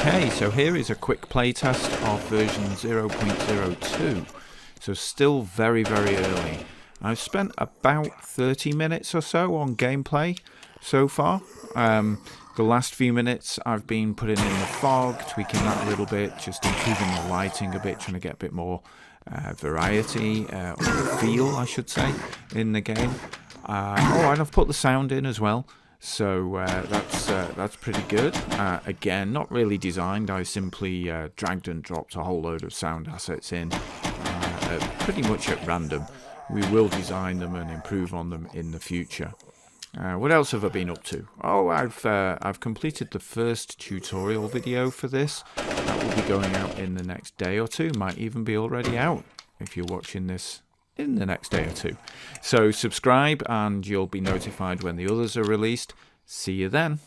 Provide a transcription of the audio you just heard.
Okay, so here is a quick playtest of version 0.02. So still very early. I've spent about 30 minutes or so on gameplay so far. The last few minutes I've been putting in the fog, tweaking that a little bit, just improving the lighting a bit, trying to get a bit more variety, or feel I should say, in the game. And I've put the sound in as well. So that's pretty good. Again, not really designed. I simply dragged and dropped a whole load of sound assets in, pretty much at random. We will design them and improve on them in the future. What else have I been up to? Oh, I've completed the first tutorial video for this. That will be going out in the next day or two. Might even be already out if you're watching this in the next day or two. So subscribe and you'll be notified when the others are released. See you then.